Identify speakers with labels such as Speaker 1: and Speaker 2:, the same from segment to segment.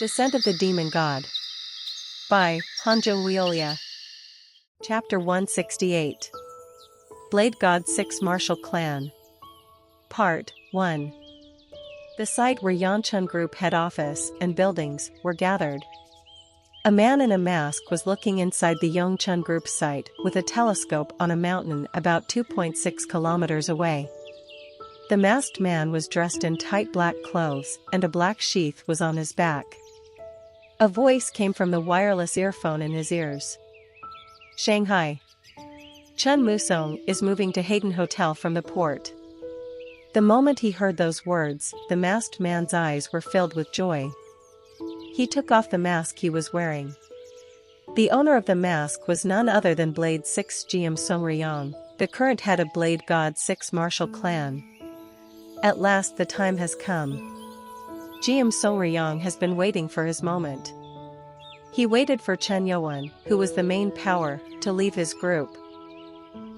Speaker 1: Descent of the Demon God. By Hanjo Wiolia. Chapter 168. Blade God 6 Martial Clan. Part 1. The site where Yanchun Group head office and buildings were gathered. A man in a mask was looking inside the Yongchun Group site with a telescope on a mountain about 2.6 kilometers away. The masked man was dressed in tight black clothes and a black sheath was on his back. A voice came from the wireless earphone in his ears. Shanghai. Chen Musong is moving to Hayden Hotel from the port. The moment he heard those words, the masked man's eyes were filled with joy. He took off the mask he was wearing. The owner of the mask was none other than Blade 6 GM Songriyang, the current head of Blade God 6 Martial Clan. At last the time has come. GM Songriyang has been waiting for his moment. He waited for Chen Youan, who was the main power, to leave his group.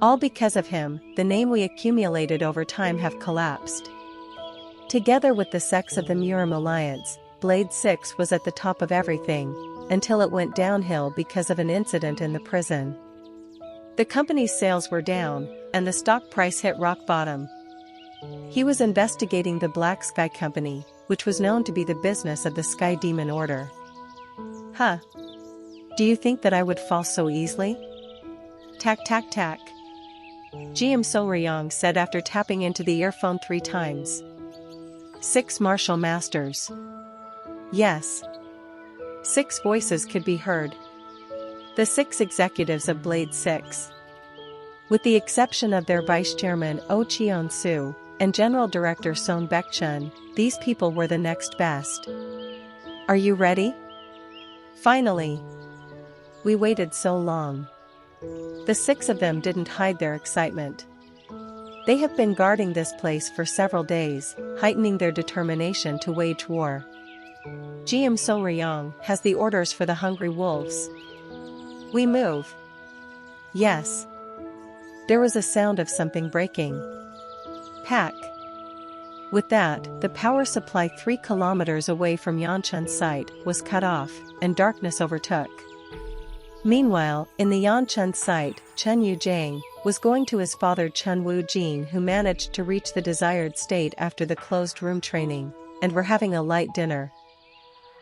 Speaker 1: All because of him, the name we accumulated over time have collapsed. Together with the sects of the Murim Alliance, Blade 6 was at the top of everything, until it went downhill because of an incident in the prison. The company's sales were down, and the stock price hit rock bottom. He was investigating the Black Sky Company, which was known to be the business of the Sky Demon Order. Huh. Do you think that I would fall so easily? Tack tack tack. GM Songriyang said after tapping into the earphone 3 times. 6 martial masters. Yes. 6 voices could be heard. The 6 executives of Blade 6. With the exception of their vice-chairman Oh Cheon-soo, and General Director Son Baek-chun, these people were the next best. Are you ready? Finally. We waited so long. The 6 of them didn't hide their excitement. They have been guarding this place for several days, heightening their determination to wage war. GM Songriyang has the orders for the Hungry Wolves. We move. Yes. There was a sound of something breaking. Pack. With that, the power supply 3 kilometers away from Yanchun site was cut off, and darkness overtook. Meanwhile, in the Yanchun site, Chen Yujiang was going to his father Chen Wu-jin, who managed to reach the desired state after the closed room training, and were having a light dinner.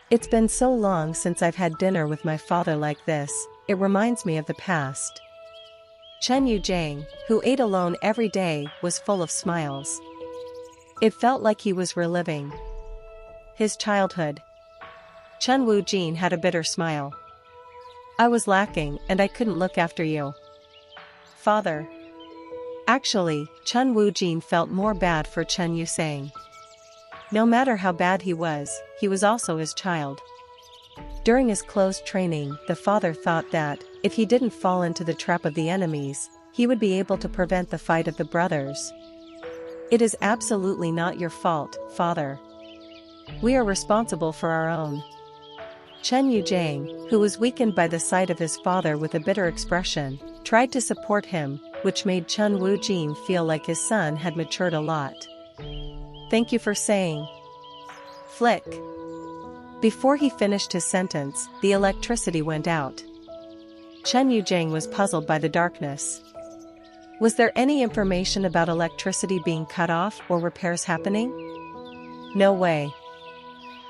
Speaker 1: It's been so long since I've had dinner with my father like this, it reminds me of the past. Chen Yujiang, who ate alone every day, was full of smiles. It felt like he was reliving his childhood. Chen Wu-jin had a bitter smile. I was lacking and I couldn't look after you, father. Actually, Chen Wu-jin felt more bad for Chen Yusang. No matter how bad he was also his child. During his closed training, the father thought that, if he didn't fall into the trap of the enemies, he would be able to prevent the fight of the brothers. It is absolutely not your fault, father. We are responsible for our own. Chen Yujiang, who was weakened by the sight of his father with a bitter expression, tried to support him, which made Chen Wu-jin feel like his son had matured a lot. Thank you for saying. Flick. Before he finished his sentence, the electricity went out. Chen Yujiang was puzzled by the darkness. Was there any information about electricity being cut off or repairs happening? No way.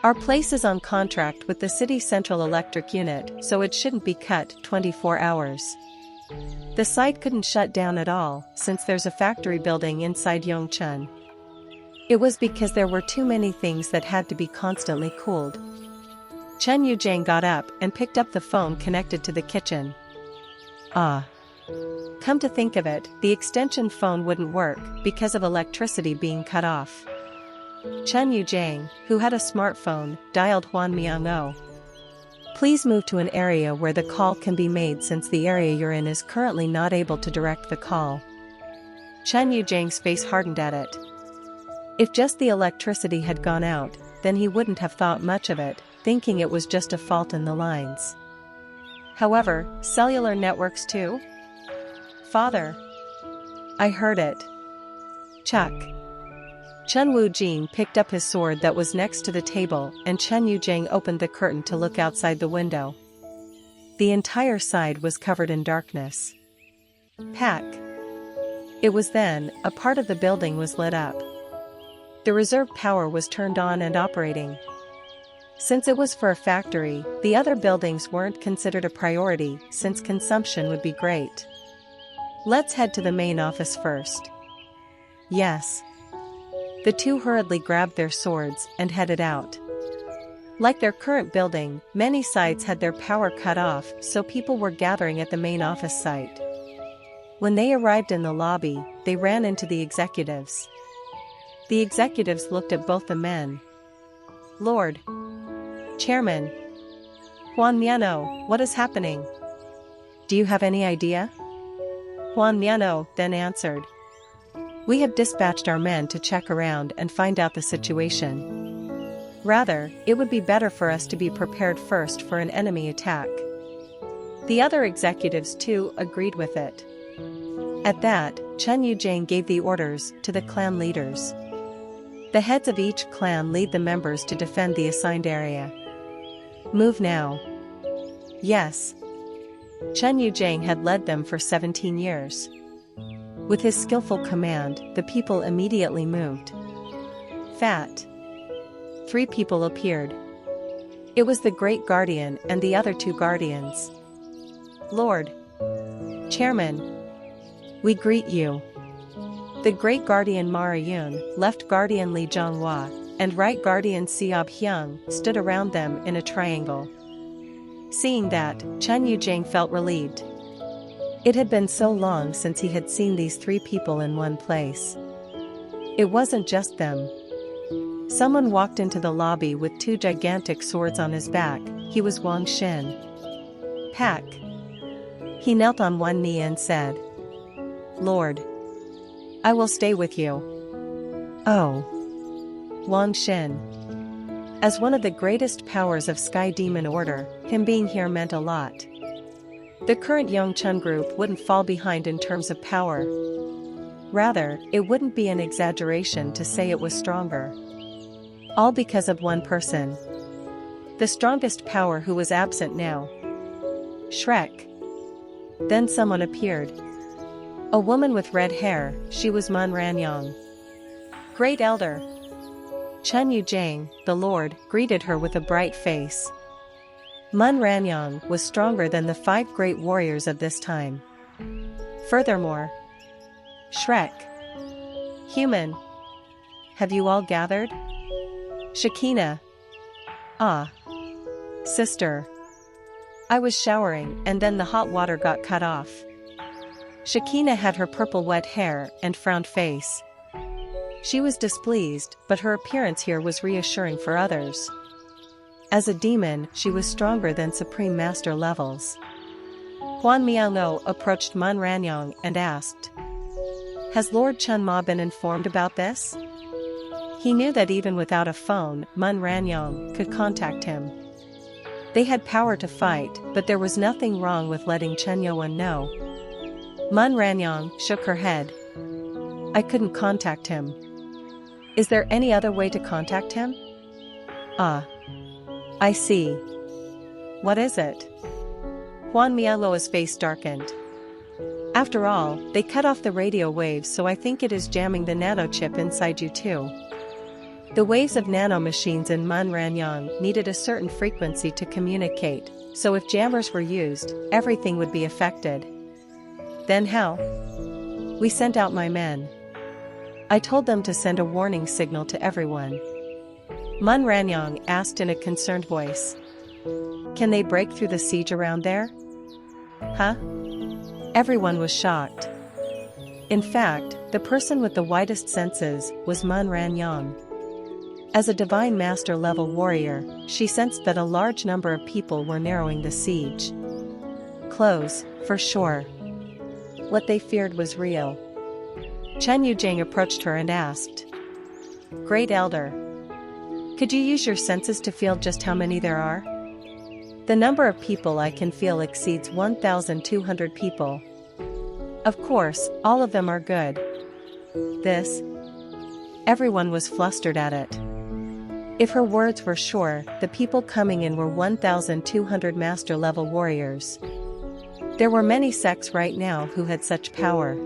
Speaker 1: Our place is on contract with the City Central Electric Unit, so it shouldn't be cut 24 hours. The site couldn't shut down at all, since there's a factory building inside Yongchun. It was because there were too many things that had to be constantly cooled. Chen Yujiang got up and picked up the phone connected to the kitchen. Ah. Come to think of it, the extension phone wouldn't work because of electricity being cut off. Chen Yujiang, who had a smartphone, dialed Huan Miang-o. Please move to an area where the call can be made since the area you're in is currently not able to direct the call. Chen Yujiang's face hardened at it. If just the electricity had gone out, then he wouldn't have thought much of it, thinking it was just a fault in the lines. However, cellular networks too? Father. I heard it. Chuck. Chen Wujing picked up his sword that was next to the table, and Chen Yujing opened the curtain to look outside the window. The entire side was covered in darkness. Pack. It was then, a part of the building was lit up. The reserve power was turned on and operating. Since it was for a factory, the other buildings weren't considered a priority since consumption would be great. Let's head to the main office first. Yes. The two hurriedly grabbed their swords and headed out. Like their current building, many sites had their power cut off, so people were gathering at the main office site. When they arrived in the lobby, they ran into the executives. The executives looked at both the men. Lord. Chairman. Huan Miano, what is happening? Do you have any idea? Huan Miano then answered. We have dispatched our men to check around and find out the situation. Rather, it would be better for us to be prepared first for an enemy attack. The other executives too agreed with it. At that, Chen Yujing gave the orders to the clan leaders. The heads of each clan lead the members to defend the assigned area. Move now. Yes. Chen Yujing had led them for 17 years. With his skillful command, the people immediately moved. Fat. 3 people appeared. It was the Great Guardian and the other 2 guardians. Lord. Chairman. We greet you. The Great Guardian Mara Yun, Left Guardian Li Zhonghua, and Right Guardian Xiao Hyung stood around them in a triangle. Seeing that, Chen Yujing felt relieved. It had been so long since he had seen these 3 people in one place. It wasn't just them. Someone walked into the lobby with 2 gigantic swords on his back. He was Wang Xin. Pack. He knelt on one knee and said, Lord. I will stay with you. Oh. Wang Xin. As one of the greatest powers of Sky Demon Order, him being here meant a lot. The current Yongchun group wouldn't fall behind in terms of power. Rather, it wouldn't be an exaggeration to say it was stronger. All because of one person. The strongest power who was absent now. Shrek. Then someone appeared. A woman with red hair, she was Mun Ranyong. Great Elder. Chen Yujing, the Lord, greeted her with a bright face. Mun Ranyong was stronger than the 5 great warriors of this time. Furthermore, Shrek. Human. Have you all gathered? Shakina. Ah. Sister. I was showering and then the hot water got cut off. Shakina had her purple wet hair and frowned face. She was displeased, but her appearance here was reassuring for others. As a demon, she was stronger than Supreme Master levels. Huan Miaono approached Mun Ranyong and asked, Has Lord Chun Ma been informed about this? He knew that even without a phone, Mun Ranyong could contact him. They had power to fight, but there was nothing wrong with letting Chen Yuan know. Mun Ranyong shook her head. I couldn't contact him. Is there any other way to contact him? Ah. I see. What is it? Huan Miao's face darkened. After all, they cut off the radio waves, so I think it is jamming the nanochip inside you too. The waves of nanomachines in Mun Ranyong needed a certain frequency to communicate, so if jammers were used, everything would be affected. Then how? We sent out my men. I told them to send a warning signal to everyone. Mun Ranyong asked in a concerned voice. Can they break through the siege around there? Huh? Everyone was shocked. In fact, the person with the widest senses was Mun Ranyong. As a divine master level warrior, she sensed that a large number of people were narrowing the siege. Close, for sure. What they feared was real. Chen Yujing approached her and asked, Great Elder. Could you use your senses to feel just how many there are? The number of people I can feel exceeds 1,200 people. Of course, all of them are good. This? Everyone was flustered at it. If her words were sure, the people coming in were 1,200 master-level warriors. There were many sects right now who had such power.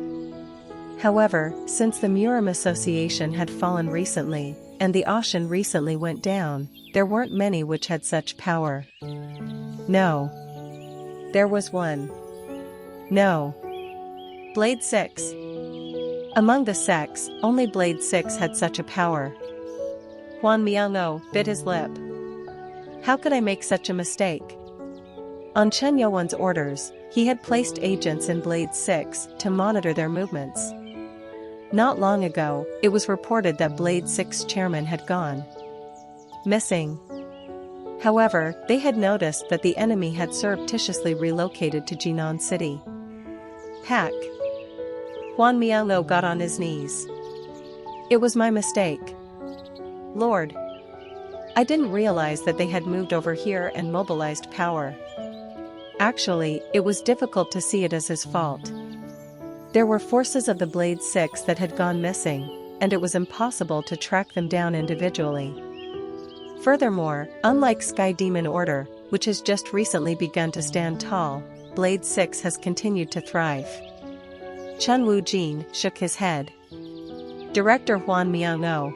Speaker 1: However, since the Murim Association had fallen recently, and the Ashen recently went down, there weren't many which had such power. No. There was one. No. Blade 6. Among the sects, only Blade 6 had such a power. Huan Miao bit his lip. How could I make such a mistake? On Chen Yuan's orders, he had placed agents in Blade 6 to monitor their movements. Not long ago, it was reported that Blade 6 chairman had gone missing. However, they had noticed that the enemy had surreptitiously relocated to Jinan City. Hack. Huan Miao got on his knees. It was my mistake. Lord. I didn't realize that they had moved over here and mobilized power. Actually, it was difficult to see it as his fault. There were forces of the Blade 6 that had gone missing, and it was impossible to track them down individually. Furthermore, unlike Sky Demon Order, which has just recently begun to stand tall, Blade 6 has continued to thrive. Chen Wu-jin shook his head. Director Huan Miao.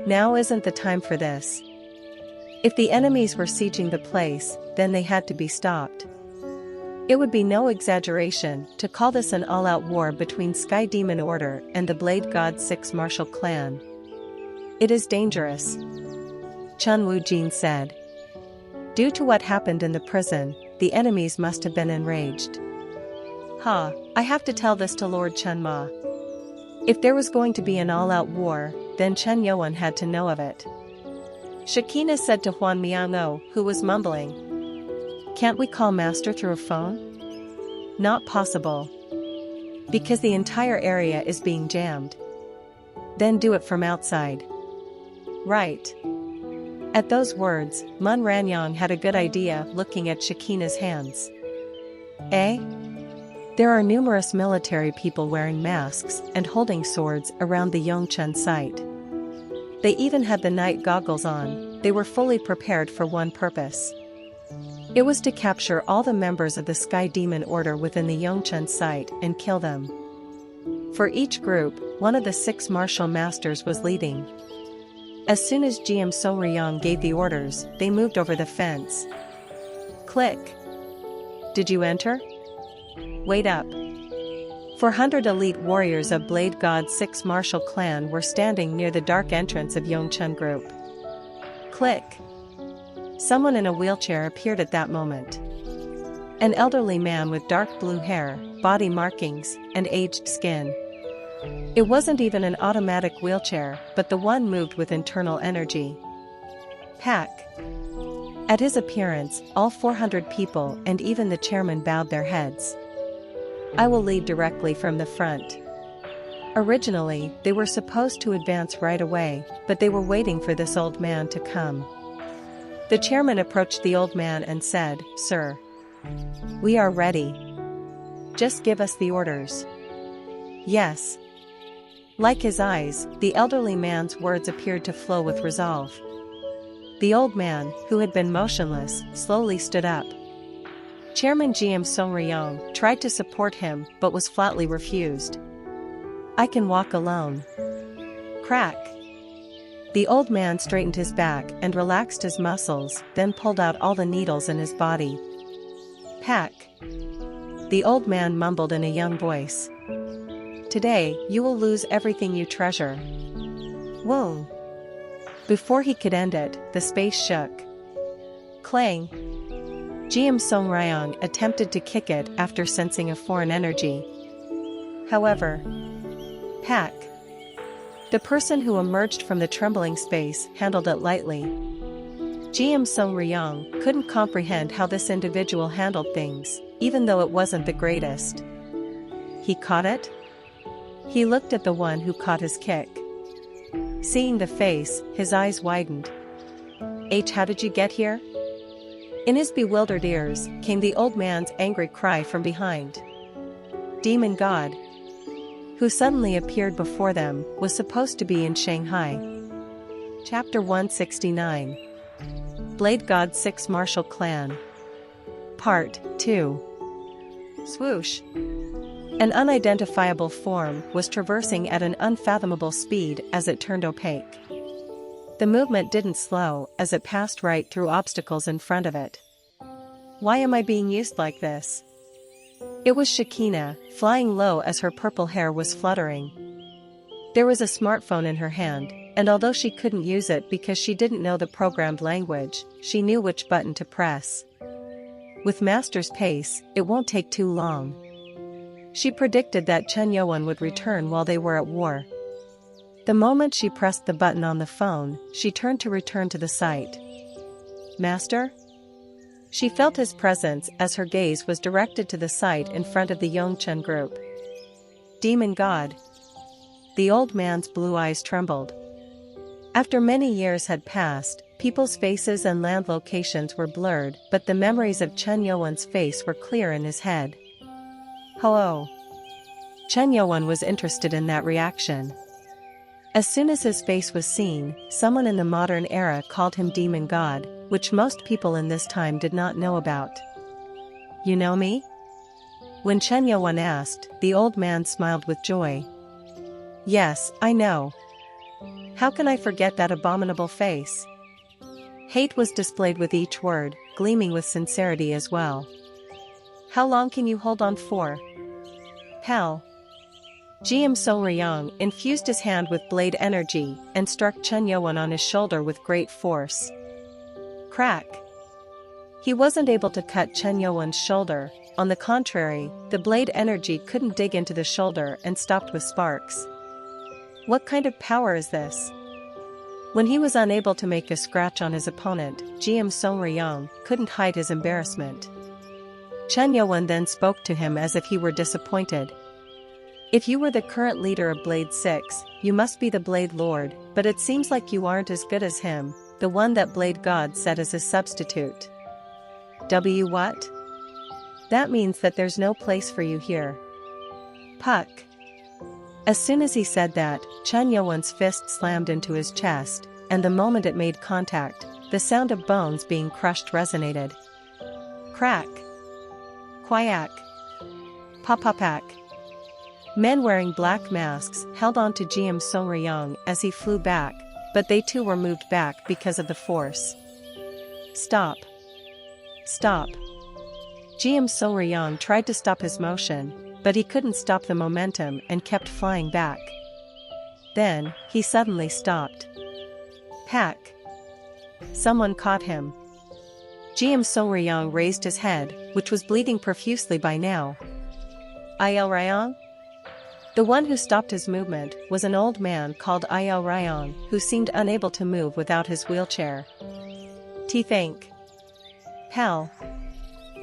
Speaker 1: Now isn't the time for this. If the enemies were sieging the place, then they had to be stopped. It would be no exaggeration to call this an all-out war between Sky Demon Order and the Blade God 6 martial clan. It is dangerous, Chen Wu-jin said. Due to what happened in the prison, the enemies must have been enraged. I have to tell this to Lord Chen Ma. If there was going to be an all-out war, then Chen Yuan had to know of it. Shakina said to Huan Miao, who was mumbling. Can't we call Master through a phone? Not possible. Because the entire area is being jammed. Then do it from outside. Right. At those words, Mun Ranyang had a good idea, looking at Shakina's hands. Eh? There are numerous military people wearing masks and holding swords around the Yongchen site. They even had the night goggles on. They were fully prepared for one purpose. It was to capture all the members of the Sky Demon Order within the Yongchen site and kill them. For each group, one of the 6 martial masters was leading. As soon as GM Songriyang gave the orders, they moved over the fence. Click. Did you enter? Wait up. 400 elite warriors of Blade God 6 martial clan were standing near the dark entrance of Yongchen group. Click. Someone in a wheelchair appeared at that moment. An elderly man with dark blue hair, body markings, and aged skin. It wasn't even an automatic wheelchair, but the one moved with internal energy. Pack. At his appearance, all 400 people and even the chairman bowed their heads. I will lead directly from the front. Originally, they were supposed to advance right away, but they were waiting for this old man to come. The chairman approached the old man and said, Sir. We are ready. Just give us the orders. Yes. Like his eyes, the elderly man's words appeared to flow with resolve. The old man, who had been motionless, slowly stood up. Chairman GM Songriyang tried to support him but was flatly refused. I can walk alone. Crack. The old man straightened his back and relaxed his muscles, then pulled out all the needles in his body. Pack. The old man mumbled in a young voice. Today, you will lose everything you treasure. Whoa. Before he could end it, the space shook. Clang. GM Songriyang attempted to kick it after sensing a foreign energy. However, Pack. The person who emerged from the trembling space handled it lightly. GM Songriyang couldn't comprehend how this individual handled things, even though it wasn't the greatest. He caught it? He looked at the one who caught his kick. Seeing the face, his eyes widened. How did you get here? In his bewildered ears, came the old man's angry cry from behind. Demon God. who suddenly appeared before them, was supposed to be in Shanghai. Chapter 169. Blade God 6 Martial Clan. Part 2. Swoosh. An unidentifiable form was traversing at an unfathomable speed as it turned opaque. The movement didn't slow as it passed right through obstacles in front of it. Why am I being used like this? It was Shekinah, flying low as her purple hair was fluttering. There was a smartphone in her hand, and although she couldn't use it because she didn't know the programmed language, she knew which button to press. With Master's pace, it won't take too long. She predicted that Chen Yuan would return while they were at war. The moment she pressed the button on the phone, she turned to return to the site. Master? She felt his presence as her gaze was directed to the site in front of the Yongchen group. Demon God. The old man's blue eyes trembled. After many years had passed, people's faces and land locations were blurred, but the memories of Chen Yuan's face were clear in his head. Hello. Chen Yuan was interested in that reaction. As soon as his face was seen, someone in the modern era called him Demon God, which most people in this time did not know about. You know me? When Chen Yuan asked, the old man smiled with joy. Yes, I know. How can I forget that abominable face? Hate was displayed with each word, gleaming with sincerity as well. How long can you hold on for? Hell. GM Songyang infused his hand with blade energy and struck Chen Yuan on his shoulder with great force. Crack. He wasn't able to cut Chen Yuan's shoulder. On the contrary, the blade energy couldn't dig into the shoulder and stopped with sparks. What kind of power is this? When he was unable to make a scratch on his opponent, GM Songyang couldn't hide his embarrassment. Chen Yuan then spoke to him as if he were disappointed. If you were the current leader of Blade 6, you must be the Blade Lord, but it seems like you aren't as good as him, the one that Blade God set as his substitute. What? That means that there's no place for you here. Puck. As soon as he said that, Chen Yuan's fist slammed into his chest, and the moment it made contact, the sound of bones being crushed resonated. Crack. Quack. Pop-pop-pack. Men wearing black masks held on to GM Songyang as he flew back, but they too were moved back because of the force. Stop. Stop. GM Songyang tried to stop his motion, but he couldn't stop the momentum and kept flying back. Then, he suddenly stopped. Pack. Someone caught him. GM Songyang raised his head, which was bleeding profusely by now. Il Ryong? The one who stopped his movement was an old man called Il Ryong, who seemed unable to move without his wheelchair. Think. Hell.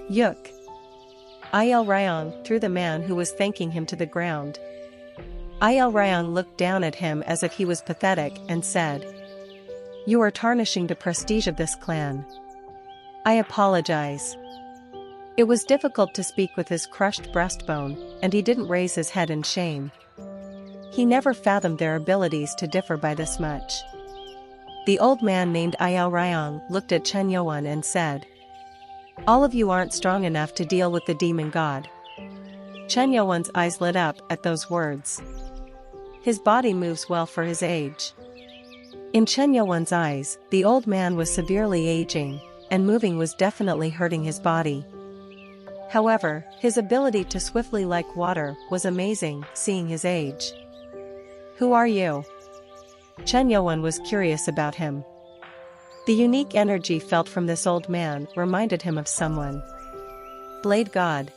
Speaker 1: Yuk. Il Ryong threw the man who was thanking him to the ground. Il Ryong looked down at him as if he was pathetic and said, "You are tarnishing the prestige of this clan. I apologize." It was difficult to speak with his crushed breastbone, and he didn't raise his head in shame. He never fathomed their abilities to differ by this much. The old man named Il Ryong looked at Chen Yuan and said, "All of you aren't strong enough to deal with the demon god." Chen Yuan's eyes lit up at those words. His body moves well for his age. In Chen Yuan's eyes, the old man was severely aging, and moving was definitely hurting his body. However, his ability to swiftly like water was amazing, seeing his age. Who are you? Chen Yuan was curious about him. The unique energy felt from this old man reminded him of someone. Blade God.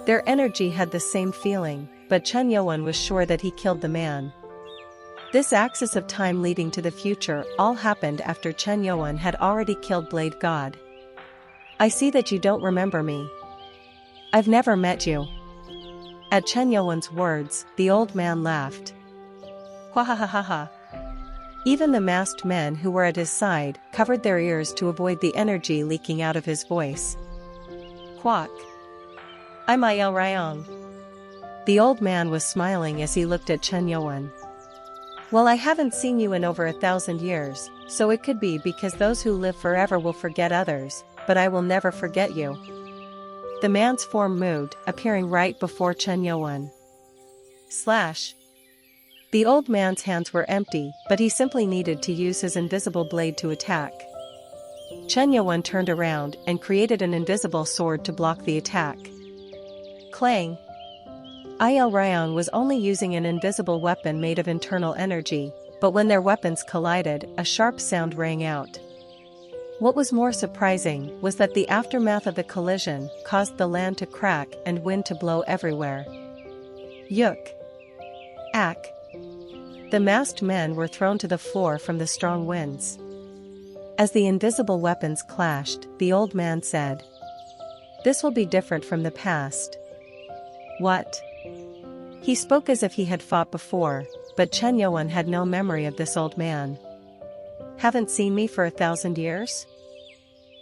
Speaker 1: Their energy had the same feeling, but Chen Yuan was sure that he killed the man. This axis of time leading to the future all happened after Chen Yuan had already killed Blade God. I see that you don't remember me. I've never met you. At Chen Yuan's words, the old man laughed. Hwahahaha. Even the masked men who were at his side covered their ears to avoid the energy leaking out of his voice. Quack. I'm Il Ryong. The old man was smiling as he looked at Chen Yuan. Well, I haven't seen you in over 1,000 years, so it could be because those who live forever will forget others, but I will never forget you. The man's form moved, appearing right before Chen Yuan. Slash. The old man's hands were empty, but he simply needed to use his invisible blade to attack. Chen Yuan turned around and created an invisible sword to block the attack. Clang! Il Ryong was only using an invisible weapon made of internal energy, but when their weapons collided, a sharp sound rang out. What was more surprising was that the aftermath of the collision caused the land to crack and wind to blow everywhere. Yuk! Ack! The masked men were thrown to the floor from the strong winds. As the invisible weapons clashed, the old man said, "This will be different from the past." What? He spoke as if he had fought before, but Chen Yuan had no memory of this old man. Haven't seen me for 1,000 years?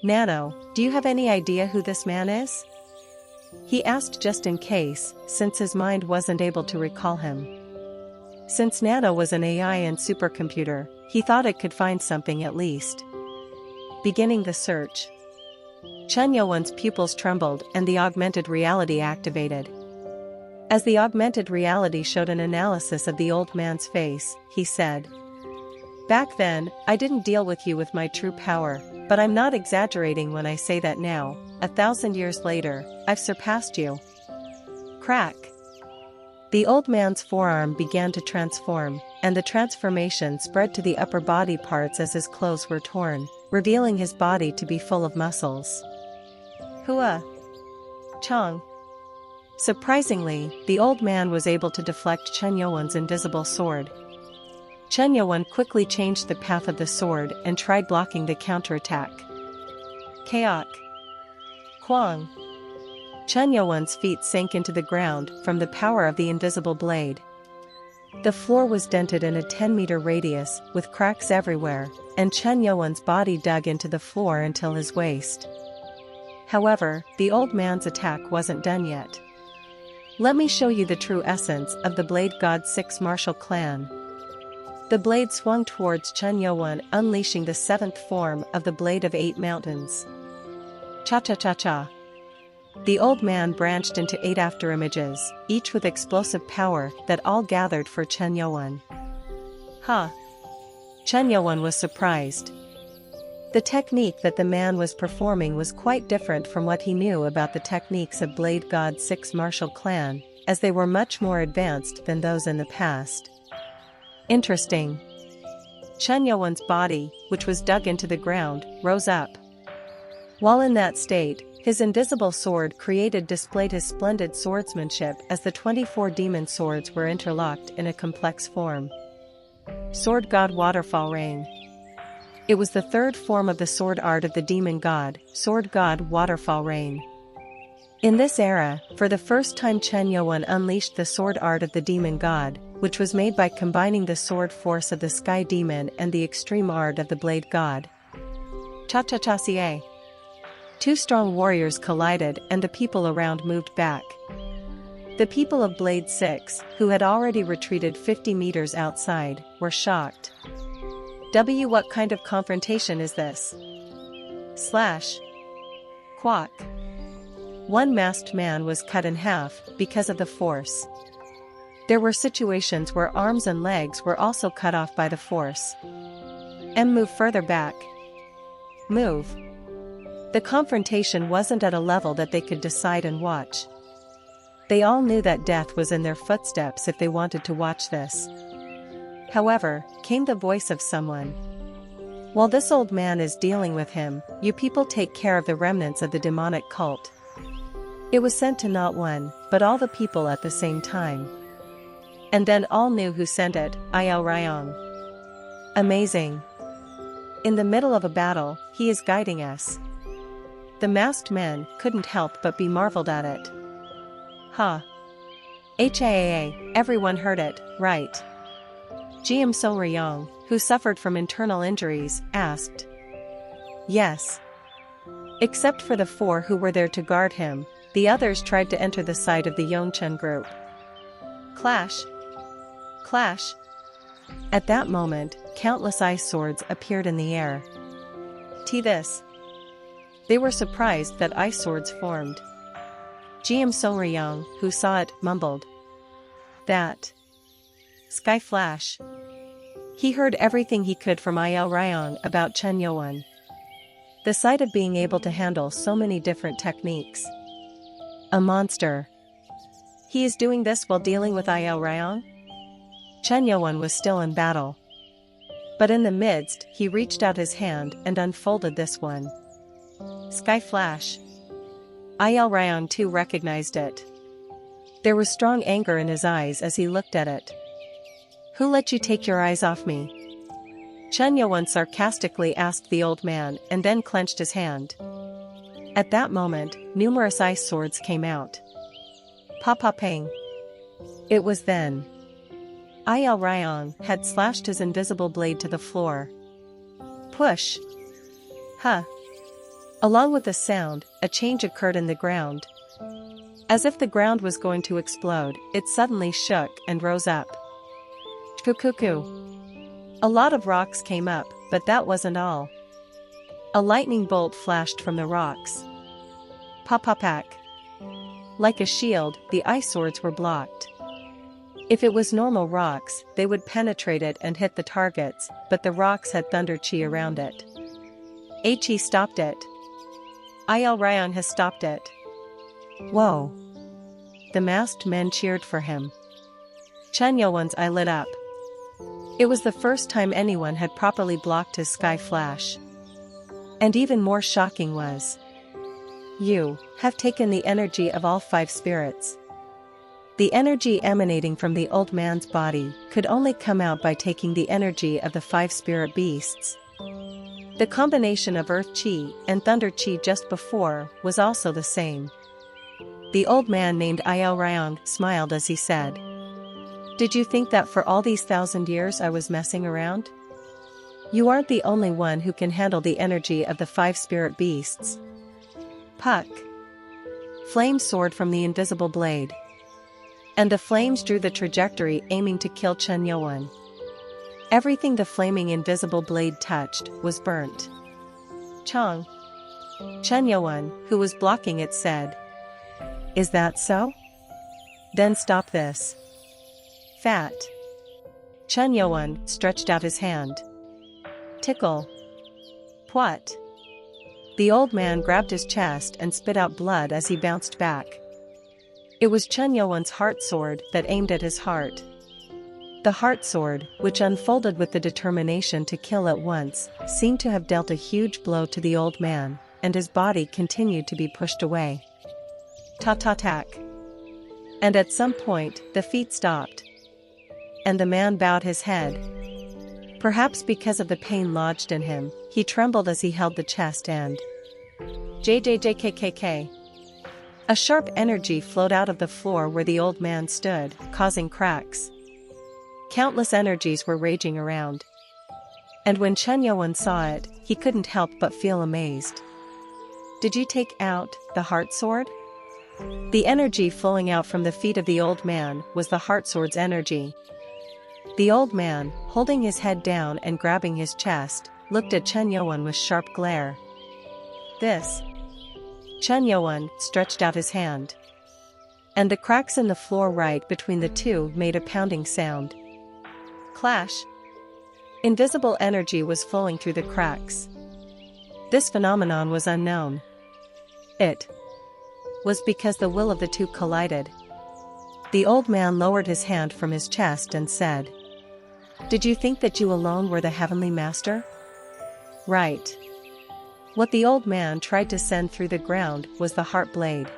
Speaker 1: Nano, do you have any idea who this man is? He asked just in case, since his mind wasn't able to recall him. Since Nano was an AI and supercomputer, he thought it could find something at least. Beginning the search. Chen Yuan's pupils trembled and the augmented reality activated. As the augmented reality showed an analysis of the old man's face, he said, "Back then, I didn't deal with you with my true power, but I'm not exaggerating when I say that now, 1,000 years later, I've surpassed you." Crack! The old man's forearm began to transform, and the transformation spread to the upper body parts as his clothes were torn, revealing his body to be full of muscles. Hua! Chong! Surprisingly, the old man was able to deflect Chen Yuan's invisible sword. Chen Yuan quickly changed the path of the sword and tried blocking the counterattack. Kaok! Huang! Chen Yuan's feet sank into the ground from the power of the invisible blade. The floor was dented in a 10-meter radius, with cracks everywhere, and Chen Yuan's body dug into the floor until his waist. However, the old man's attack wasn't done yet. Let me show you the true essence of the Blade God's 6 martial clan. The blade swung towards Chen Yuan, unleashing the 7th form of the Blade of 8 Mountains. Cha-cha-cha-cha. The old man branched into 8 afterimages, each with explosive power that all gathered for Chen Yuan. Huh! Chen Yuan was surprised. The technique that the man was performing was quite different from what he knew about the techniques of Blade God's 6 martial clan, as they were much more advanced than those in the past. Interesting. Chen Yuan's body, which was dug into the ground, rose up. While in that state, his invisible sword displayed his splendid swordsmanship as the 24 demon swords were interlocked in a complex form. Sword God Waterfall Rain. It was the 3rd form of the sword art of the demon god, Sword God Waterfall Rain. In this era, for the first time Chen Yuan unleashed the sword art of the demon god, which was made by combining the sword force of the sky demon and the extreme art of the blade god. Cha-cha-cha-ca. 2 strong warriors collided and the people around moved back. The people of Blade 6, who had already retreated 50 meters outside, were shocked. What kind of confrontation is this? Slash. Quack. One masked man was cut in half because of the force. There were situations where arms and legs were also cut off by the force. Move further back. Move. The confrontation wasn't at a level that they could decide and watch. They all knew that death was in their footsteps if they wanted to watch this. However, came the voice of someone. While this old man is dealing with him, you people take care of the remnants of the demonic cult. It was sent to not one, but all the people at the same time. And then all knew who sent it, Il Ryong. Amazing. In the middle of a battle, he is guiding us. The masked men couldn't help but be marveled at it. Ha! HAAA, everyone heard it, right? GM So Ryong, who suffered from internal injuries, asked. Yes. Except for the 4 who were there to guard him, the others tried to enter the side of the Yongchen group. Clash! Clash! At that moment, countless ice swords appeared in the air. This! They were surprised that ice swords formed. GM Soryang, who saw it, mumbled. That Sky Flash. He heard everything he could from Il Ryong about Chen Yuan. The sight of being able to handle so many different techniques. A monster. He is doing this while dealing with Il Ryong? Chen Yuan was still in battle. But in the midst, he reached out his hand and unfolded this one. Sky Flash. Il Ryong too recognized it. There was strong anger in his eyes as he looked at it. Who let you take your eyes off me? Chen Yuan sarcastically asked the old man and then clenched his hand. At that moment, numerous ice swords came out. Pa-pa-ping. It was then. Il Ryong had slashed his invisible blade to the floor. Push! Huh! Along with the sound, a change occurred in the ground. As if the ground was going to explode, it suddenly shook and rose up. Cuckoo! A lot of rocks came up, but that wasn't all. A lightning bolt flashed from the rocks. Pop-pop-pack. Like a shield, the ice swords were blocked. If it was normal rocks, they would penetrate it and hit the targets, but the rocks had thunder chi around it. He stopped it. Il Ryong has stopped it. Whoa! The masked men cheered for him. Chen Yuan's eye lit up. It was the first time anyone had properly blocked his Sky Flash. And even more shocking was, you have taken the energy of all 5 spirits. The energy emanating from the old man's body could only come out by taking the energy of the 5 spirit beasts. The combination of earth chi and thunder chi just before was also the same. The old man named Il Ryong smiled as he said, Did you think that for all these 1,000 years I was messing around? You aren't the only one who can handle the energy of the 5 spirit beasts. Puck. Flame soared from the invisible blade. And the flames drew the trajectory aiming to kill Chen Yuan. Everything the flaming invisible blade touched was burnt. Chong. Chen Yuan, who was blocking it, said, Is that so? Then stop this. Fat. Chen Yuan stretched out his hand. Tickle. What? The old man grabbed his chest and spit out blood as he bounced back. It was Chen Yuan's heart sword that aimed at his heart. The heart sword, which unfolded with the determination to kill at once, seemed to have dealt a huge blow to the old man, and his body continued to be pushed away. Ta-ta-tack. And at some point, the feet stopped. And the man bowed his head. Perhaps because of the pain lodged in him, he trembled as he held the chest and JJJKKK. A sharp energy flowed out of the floor where the old man stood, causing cracks. Countless energies were raging around. And when Chen Yuan saw it, he couldn't help but feel amazed. Did you take out the heart sword? The energy flowing out from the feet of the old man was the heart sword's energy. The old man, holding his head down and grabbing his chest, looked at Chen Yuan with sharp glare. This. Chen Yuan stretched out his hand. And the cracks in the floor right between the two made a pounding sound. Clash. Invisible energy was flowing through the cracks. This phenomenon was unknown. It was because the will of the two collided. The old man lowered his hand from his chest and said, Did you think that you alone were the heavenly master? Right. What the old man tried to send through the ground was the heart blade.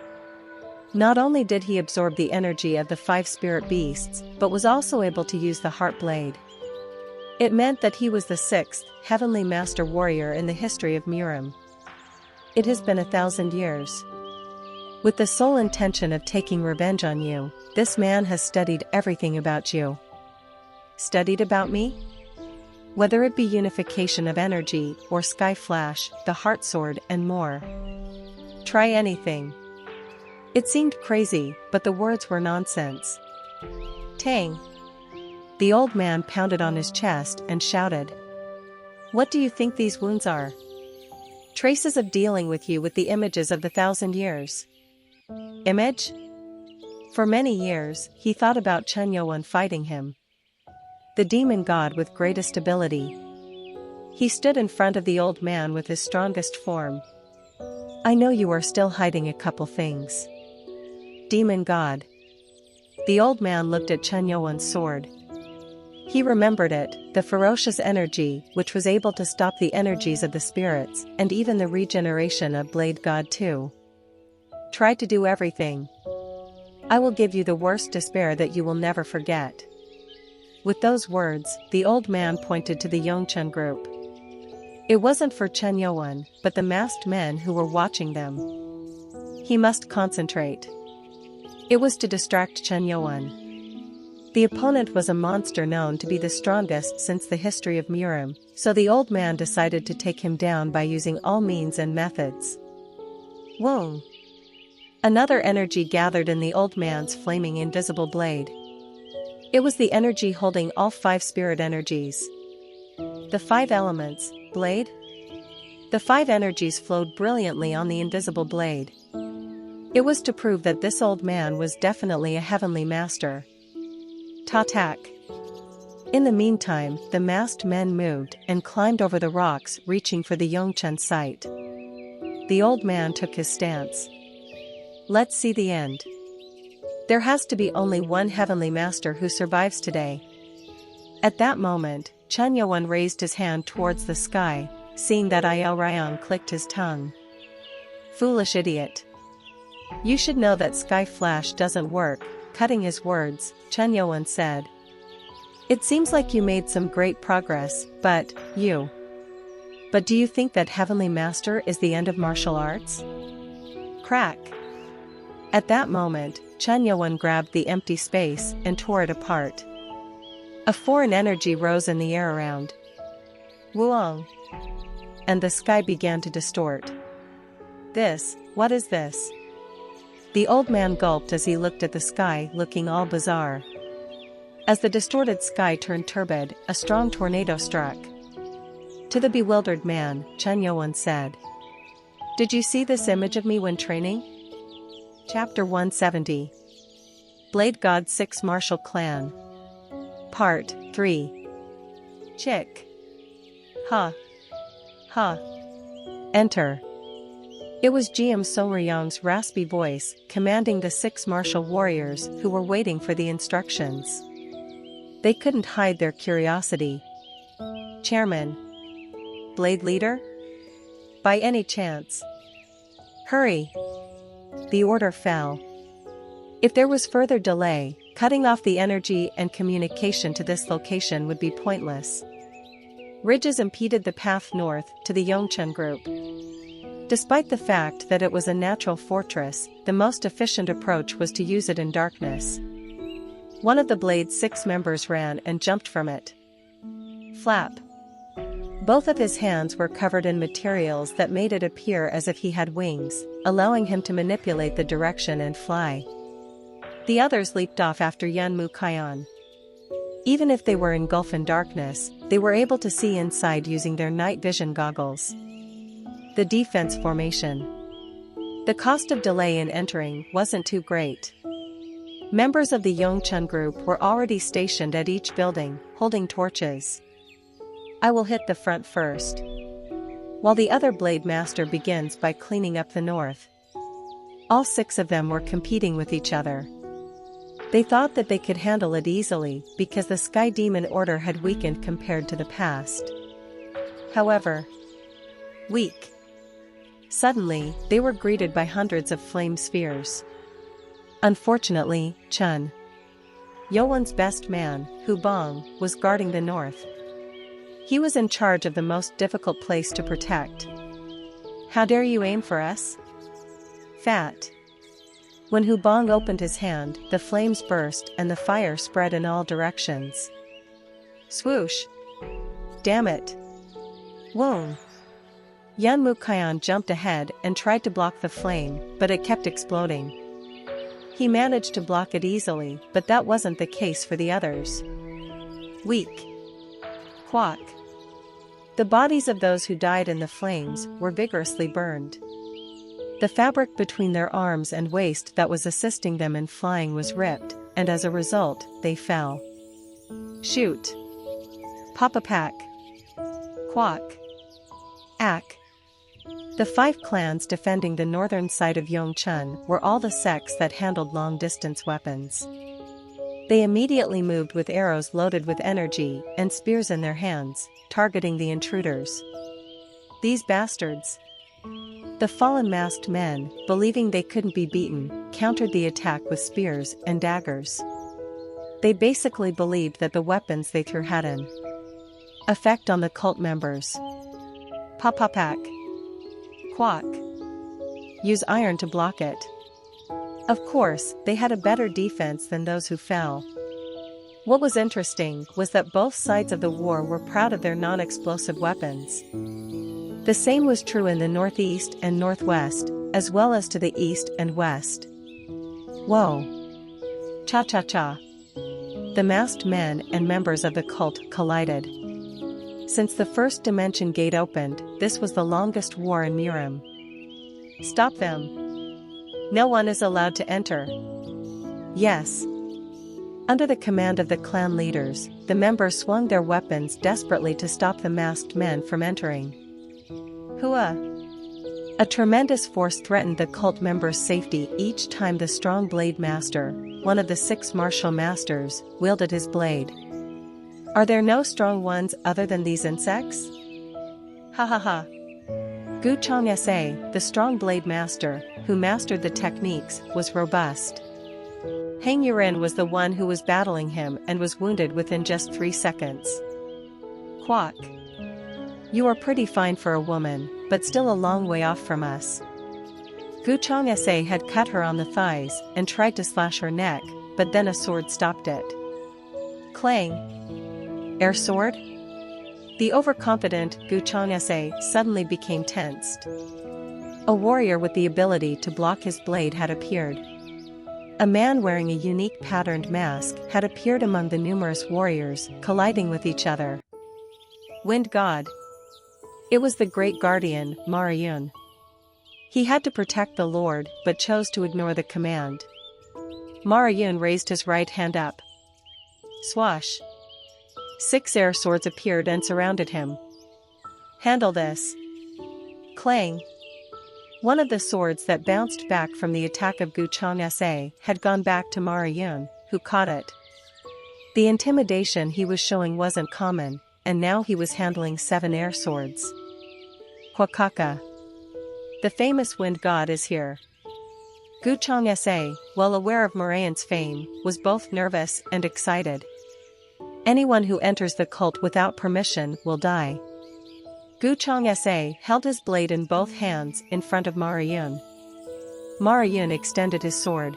Speaker 1: Not only did he absorb the energy of the 5 spirit beasts, but was also able to use the heart blade. It meant that he was the 6th heavenly master warrior in the history of Murim. It has been 1,000 years. With the sole intention of taking revenge on you, this man has studied everything about you. Studied about me? Whether it be unification of energy or Sky Flash, the heart sword and more. Try anything. It seemed crazy, but the words were nonsense. Tang! The old man pounded on his chest and shouted. What do you think these wounds are? Traces of dealing with you with the images of the 1,000 years. Image? For many years, he thought about Chen Yuan fighting him. The demon god with greatest ability. He stood in front of the old man with his strongest form. I know you are still hiding a couple things. Demon god. The old man looked at Chen Yuan's sword. He remembered it, the ferocious energy which was able to stop the energies of the spirits and even the regeneration of Blade God too. Try to do everything. I will give you the worst despair that you will never forget. With those words, the old man pointed to the Yongchen group. It wasn't for Chen Yuan, but the masked men who were watching them. He must concentrate. It was to distract Chen Yuan. The opponent was a monster known to be the strongest since the history of Murim, so the old man decided to take him down by using all means and methods. Whoa! Another energy gathered in the old man's flaming invisible blade. It was the energy holding all 5 spirit energies. The 5 elements, blade? The 5 energies flowed brilliantly on the invisible blade. It was to prove that this old man was definitely a heavenly master. Ta-tak. In the meantime, the masked men moved and climbed over the rocks, reaching for the Yongchen site. The old man took his stance. Let's see the end. There has to be only one heavenly master who survives today. At that moment, Chen Yuan raised his hand towards the sky, seeing that Il Ryang clicked his tongue. Foolish idiot. You should know that sky flash doesn't work. Cutting his words, Chen Yuan said. It seems like you made some great progress, but do you think that Heavenly Master is the end of martial arts? Crack. At that moment, Chen Yuan grabbed the empty space and tore it apart. A foreign energy rose in the air around Wuong. And the sky began to distort. What is this? The old man gulped as he looked at the sky, looking all bizarre. As the distorted sky turned turbid, a strong tornado struck. To the bewildered man, Chen Yuan said, Did you see this image of me when training? Chapter 170. Blade God 6 Martial Clan. Part 3. Chick. Ha. Ha. Enter. It was GM Soryang's raspy voice, commanding the 6 martial warriors who were waiting for the instructions. They couldn't hide their curiosity. Chairman. Blade Leader? By any chance? Hurry! The order fell. If there was further delay, cutting off the energy and communication to this location would be pointless. Ridges impeded the path north to the Yongchen group. Despite the fact that it was a natural fortress, the most efficient approach was to use it in darkness. One of the Blade's 6 members ran and jumped from it. Flap. Both of his hands were covered in materials that made it appear as if he had wings, allowing him to manipulate the direction and fly. The others leaped off after Yan Mu Kaian. Even if they were engulfed in darkness, they were able to see inside using their night vision goggles. The defense formation. The cost of delay in entering wasn't too great. Members of the Yongchen group were already stationed at each building, holding torches. I will hit the front first, while the other Blade Master begins by cleaning up the north. All 6 of them were competing with each other. They thought that they could handle it easily because the Sky Demon Order had weakened compared to the past. However, weak. Suddenly, they were greeted by hundreds of flame spheres. Unfortunately, Chen Yuan's best man, Hu Bong, was guarding the north. He was in charge of the most difficult place to protect. How dare you aim for us? Fat. When Hu Bong opened his hand, the flames burst and the fire spread in all directions. Swoosh! Damn it! Whoa! Yan Mu Kaian jumped ahead and tried to block the flame, but it kept exploding. He managed to block it easily, but that wasn't the case for the others. Weak. Quack. The bodies of those who died in the flames were vigorously burned. The fabric between their arms and waist that was assisting them in flying was ripped, and as a result, they fell. Shoot. Pop-a-pack. Quack. Ack. The 5 clans defending the northern side of Yongchun were all the sects that handled long-distance weapons. They immediately moved with arrows loaded with energy and spears in their hands, targeting the intruders. These bastards. The fallen masked men, believing they couldn't be beaten, countered the attack with spears and daggers. They basically believed that the weapons they threw had an effect on the cult members. Pop-a-pack. Quack. Use iron to block it. Of course, they had a better defense than those who fell. What was interesting was that both sides of the war were proud of their non-explosive weapons. The same was true in the northeast and northwest, as well as to the east and west. Whoa. Cha-cha-cha. The masked men and members of the cult collided. Since the first dimension gate opened, this was the longest war in Miram. Stop them. No one is allowed to enter. Yes. Under the command of the clan leaders, the members swung their weapons desperately to stop the masked men from entering. Hua! A tremendous force threatened the cult members' safety each time the strong blade master, one of the 6 martial masters, wielded his blade. Are there no strong ones other than these insects? Ha ha ha. Gu Chong Sa, the strong blade master, who mastered the techniques, was robust. Hang Yurin was the one who was battling him and was wounded within just 3 seconds. Quack. You are pretty fine for a woman, but still a long way off from us. Gu Chong Sa had cut her on the thighs and tried to slash her neck, but then a sword stopped it. Clang. Air sword? The overconfident Gu Chong Sa suddenly became tensed. A warrior with the ability to block his blade had appeared. A man wearing a unique patterned mask had appeared among the numerous warriors, colliding with each other. Wind God. It was the great guardian, Marayun. He had to protect the Lord, but chose to ignore the command. Marayun raised his right hand up. Swash. 6 air swords appeared and surrounded him. Handle this. Clang. One of the swords that bounced back from the attack of Gu Chong Sa had gone back to Marayun, who caught it. The intimidation he was showing wasn't common, and now he was handling 7 air swords. Quakaka. The famous wind god is here. Gu Chong Sa, well aware of Marayun's fame, was both nervous and excited. Anyone who enters the cult without permission will die. Gu Chong Sa held his blade in both hands in front of Marayun. Marayun extended his sword.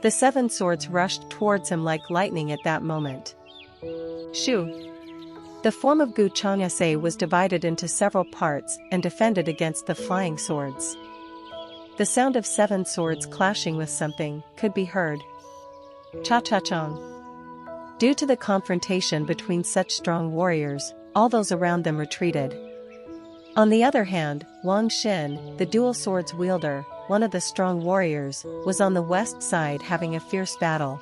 Speaker 1: The 7 swords rushed towards him like lightning at that moment. Shoo! The form of Gu Chong Sa was divided into several parts and defended against the flying swords. The sound of 7 swords clashing with something could be heard. Cha-cha-chong. Due to the confrontation between such strong warriors, all those around them retreated. On the other hand, Wang Xin, the dual swords wielder, one of the strong warriors, was on the west side having a fierce battle.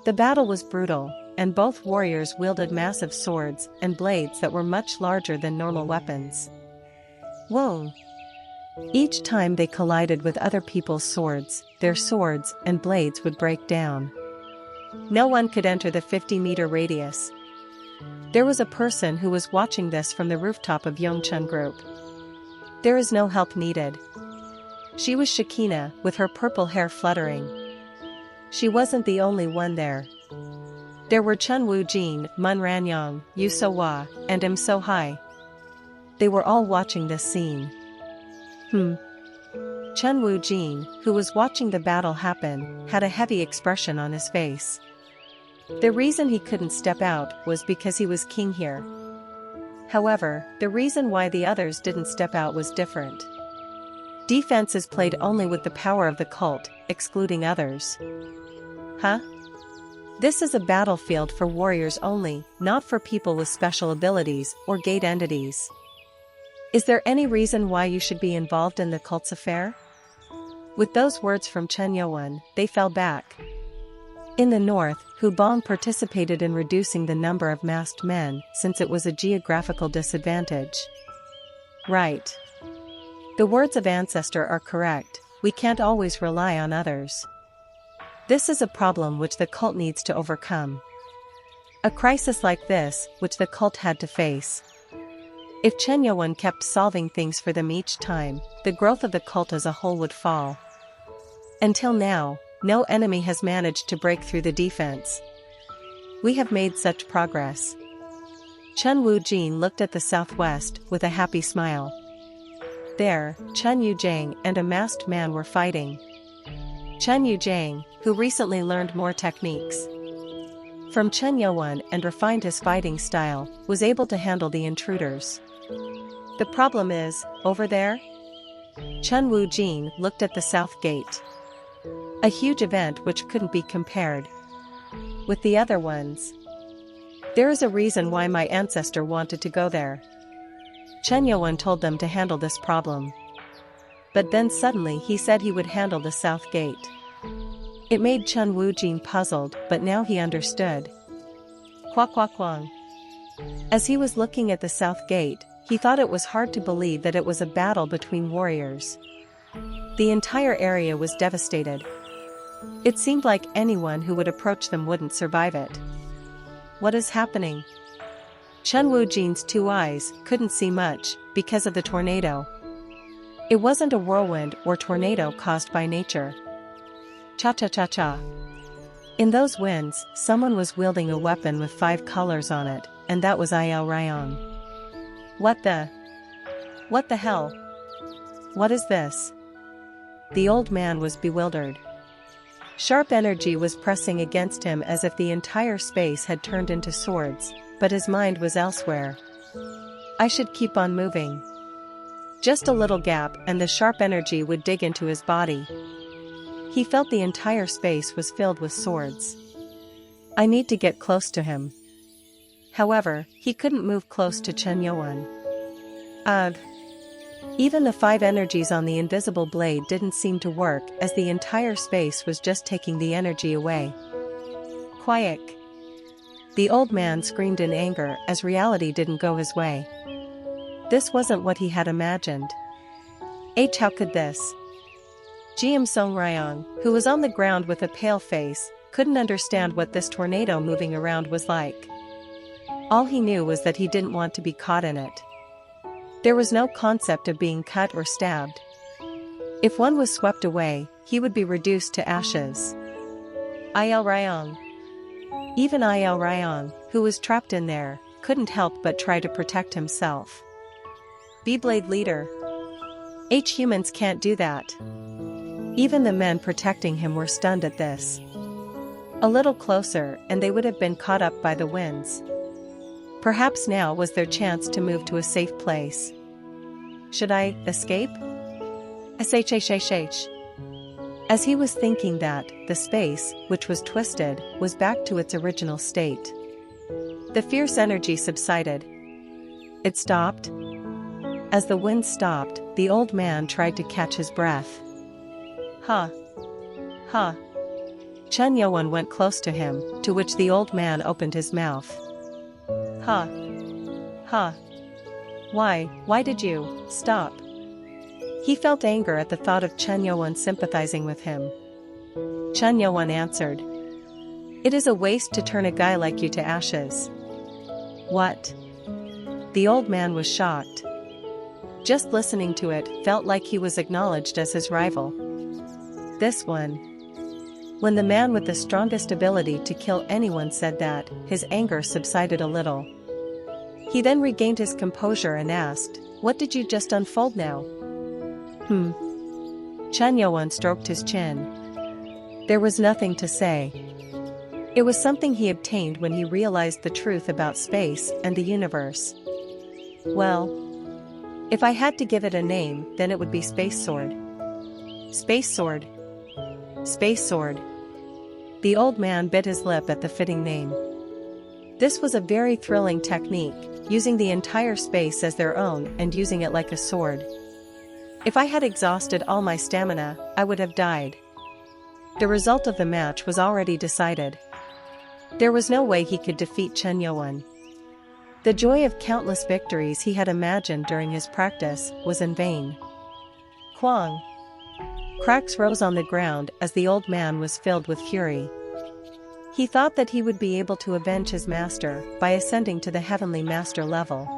Speaker 1: The battle was brutal, and both warriors wielded massive swords and blades that were much larger than normal weapons. Whoa! Each time they collided with other people's swords, their swords and blades would break down. No one could enter the 50-meter radius. There was a person who was watching this from the rooftop of Yongchun Group. There is no help needed. She was Shakina, with her purple hair fluttering. She wasn't the only one there. There were Chun Wu Jin, Mun Ranyang, Yu So Hua, and Im So Hai. They were all watching this scene. Chun Wu Jin, who was watching the battle happen, had a heavy expression on his face. The reason he couldn't step out was because he was king here. However, the reason why the others didn't step out was different. Defense is played only with the power of the cult, excluding others. Huh? This is a battlefield for warriors only, not for people with special abilities or gate entities. Is there any reason why you should be involved in the cult's affair? With those words from Chen Yuan, they fell back. In the north, Hubong participated in reducing the number of masked men since it was a geographical disadvantage. Right. The words of ancestor are correct, we can't always rely on others. This is a problem which the cult needs to overcome. A crisis like this, which the cult had to face. If Chen Yuan kept solving things for them each time, the growth of the cult as a whole would fall. Until now, no enemy has managed to break through the defense. We have made such progress. Chen Wujin looked at the southwest with a happy smile. There, Chen Yuzhang and a masked man were fighting. Chen Yuzhang, who recently learned more techniques from Chen Yuan and refined his fighting style, was able to handle the intruders. The problem is, over there? Chen Wujin looked at the south gate. A huge event which couldn't be compared with the other ones. There is a reason why my ancestor wanted to go there. Chen Yuan told them to handle this problem. But then suddenly he said he would handle the south gate. It made Chen Wujin puzzled, but now he understood. Kwang. As he was looking at the south gate, he thought it was hard to believe that it was a battle between warriors. The entire area was devastated. It seemed like anyone who would approach them wouldn't survive it. What is happening? Chen Wujin's two eyes couldn't see much because of the tornado. It wasn't a whirlwind or tornado caused by nature. Cha-cha-cha-cha. In those winds, someone was wielding a weapon with 5 colors on it, and that was Il Ryong. What the hell? What is this? The old man was bewildered. Sharp energy was pressing against him as if the entire space had turned into swords, but his mind was elsewhere. I should keep on moving. Just a little gap and the sharp energy would dig into his body. He felt the entire space was filled with swords. I need to get close to him. However, he couldn't move close to Chen Yuan. Ugh. Even the 5 energies on the invisible blade didn't seem to work as the entire space was just taking the energy away. Quiet. The old man screamed in anger as reality didn't go his way. This wasn't what he had imagined. How could this? Jiam Song Ryong, who was on the ground with a pale face, couldn't understand what this tornado moving around was like. All he knew was that he didn't want to be caught in it. There was no concept of being cut or stabbed. If one was swept away, he would be reduced to ashes. Il Ryong. Even Il Ryong, who was trapped in there, couldn't help but try to protect himself. Beyblade leader. Humans can't do that. Even the men protecting him were stunned at this. A little closer and they would have been caught up by the winds. Perhaps now was their chance to move to a safe place. Should I escape? Shh. As he was thinking that, the space, which was twisted, was back to its original state. The fierce energy subsided. It stopped. As the wind stopped, the old man tried to catch his breath. Huh. Chen Yuan went close to him, to which the old man opened his mouth. Huh. Why did you stop? He felt anger at the thought of Chen Yuan sympathizing with him. Chen Yuan answered. It is a waste to turn a guy like you to ashes. What? The old man was shocked. Just listening to it felt like he was acknowledged as his rival. This one. When the man with the strongest ability to kill anyone said that, his anger subsided a little. He then regained his composure and asked, what did you just unfold now? Chen Yuan stroked his chin. There was nothing to say. It was something he obtained when he realized the truth about space and the universe. Well, If I had to give it a name, then it would be Space Sword. Space Sword. Space Sword. The old man bit his lip at the fitting name. This was a very thrilling technique, using the entire space as their own and using it like a sword. If I had exhausted all my stamina, I would have died. The result of the match was already decided. There was no way he could defeat Chen Yuan. The joy of countless victories he had imagined during his practice was in vain. Quang! Cracks rose on the ground as the old man was filled with fury. He thought that he would be able to avenge his master by ascending to the heavenly master level.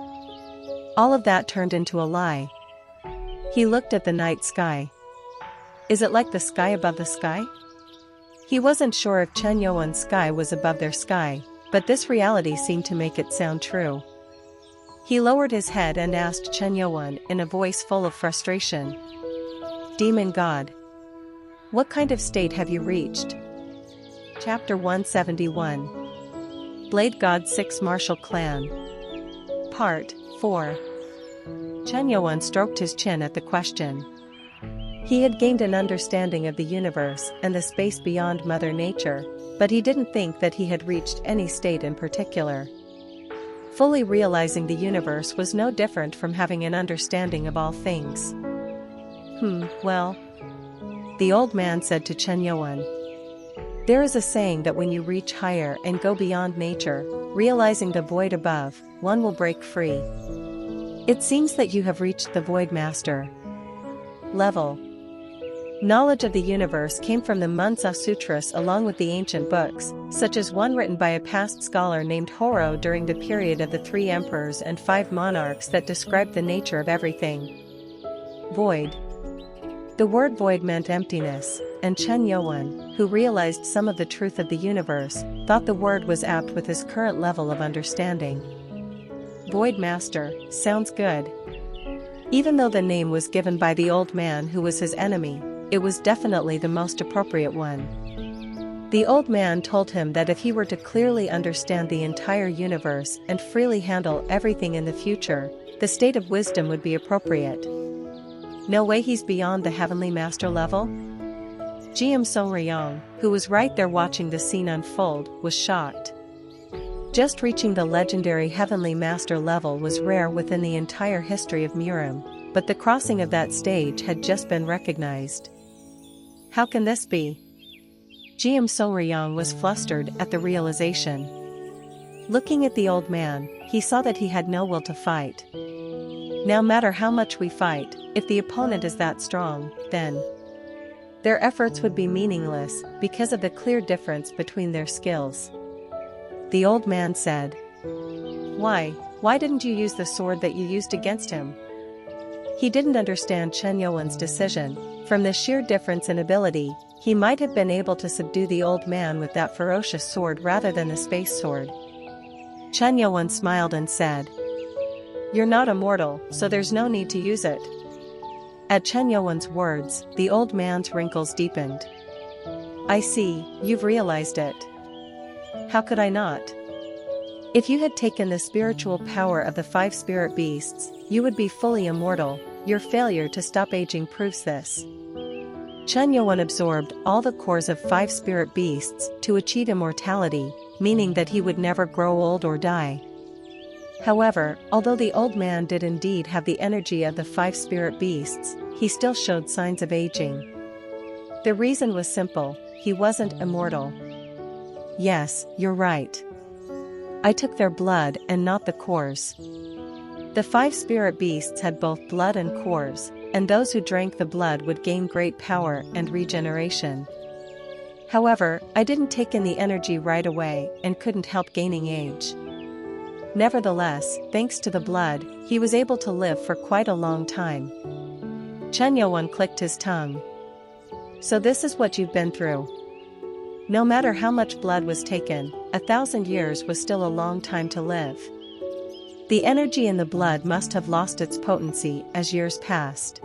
Speaker 1: All of that turned into a lie. He looked at the night sky. Is it like the sky above the sky? He wasn't sure if Chen Yuan's sky was above their sky, but this reality seemed to make it sound true. He lowered his head and asked Chen Yuan in a voice full of frustration. Demon God. What kind of state have you reached? Chapter 171. Blade God 6 Martial Clan. Part 4. Chen Yuan stroked his chin at the question. He had gained an understanding of the universe and the space beyond Mother Nature, but he didn't think that he had reached any state in particular. Fully realizing the universe was no different from having an understanding of all things. Well, the old man said to Chen Yuan. There is a saying that when you reach higher and go beyond nature, realizing the void above, one will break free. It seems that you have reached the Void Master level. Knowledge of the universe came from the Mansa Sutras along with the ancient books, such as one written by a past scholar named Horo during the period of the 3 emperors and 5 monarchs that described the nature of everything. Void. The word void meant emptiness, and Chen Yuan, who realized some of the truth of the universe, thought the word was apt with his current level of understanding. Void Master, sounds good. Even though the name was given by the old man who was his enemy, it was definitely the most appropriate one. The old man told him that if he were to clearly understand the entire universe and freely handle everything in the future, the state of wisdom would be appropriate. No way he's beyond the heavenly master level? Jiam Songriyong, who was right there watching the scene unfold, was shocked. Just reaching the legendary heavenly master level was rare within the entire history of Murim, but the crossing of that stage had just been recognized. How can this be? Jiam Songriyong was flustered at the realization. Looking at the old man, he saw that he had no will to fight. No matter how much we fight, if the opponent is that strong, then their efforts would be meaningless because of the clear difference between their skills. The old man said. Why didn't you use the sword that you used against him? He didn't understand Chen Yuan's decision. From the sheer difference in ability, he might have been able to subdue the old man with that ferocious sword rather than the space sword. Chen Yuan smiled and said. You're not immortal, so there's no need to use it. At Chen Yuan's words, the old man's wrinkles deepened. I see, you've realized it. How could I not? If you had taken the spiritual power of the 5 spirit beasts, you would be fully immortal. Your failure to stop aging proves this. Chen Yuan absorbed all the cores of 5 spirit beasts to achieve immortality, meaning that he would never grow old or die. However, although the old man did indeed have the energy of the 5 spirit beasts, he still showed signs of aging. The reason was simple, he wasn't immortal. Yes, you're right. I took their blood and not the cores. The 5 spirit beasts had both blood and cores, and those who drank the blood would gain great power and regeneration. However, I didn't take in the energy right away and couldn't help gaining age. Nevertheless, thanks to the blood, he was able to live for quite a long time. Chen Yuan clicked his tongue. So this is what you've been through. No matter how much blood was taken, 1,000 years was still a long time to live. The energy in the blood must have lost its potency as years passed.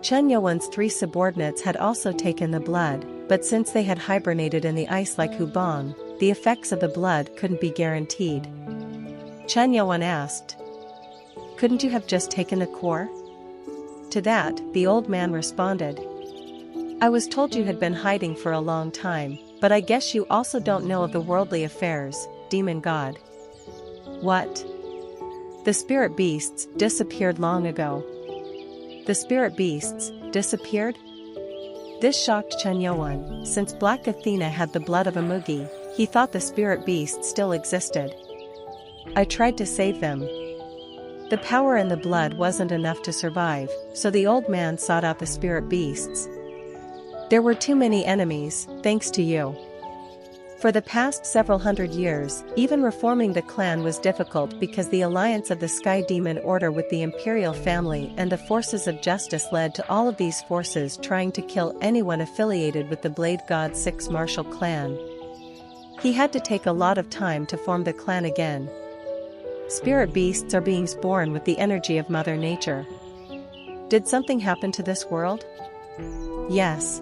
Speaker 1: Chen Yuan's 3 subordinates had also taken the blood, but since they had hibernated in the ice like Hubong, the effects of the blood couldn't be guaranteed. Chen Yuan asked. Couldn't you have just taken the core? To that, the old man responded. I was told you had been hiding for a long time, but I guess you also don't know of the worldly affairs, demon god. What? The spirit beasts disappeared long ago. The spirit beasts disappeared? This shocked Chen Yuan. Since Black Athena had the blood of a Mugi, he thought the spirit beasts still existed. I tried to save them. The power in the blood wasn't enough to survive, so the old man sought out the spirit beasts. There were too many enemies, thanks to you. For the past several hundred years, even reforming the clan was difficult because the alliance of the Sky Demon Order with the Imperial family and the forces of justice led to all of these forces trying to kill anyone affiliated with the Blade God 6 martial clan. He had to take a lot of time to form the clan again. Spirit beasts are beings born with the energy of Mother Nature. Did something happen to this world? Yes.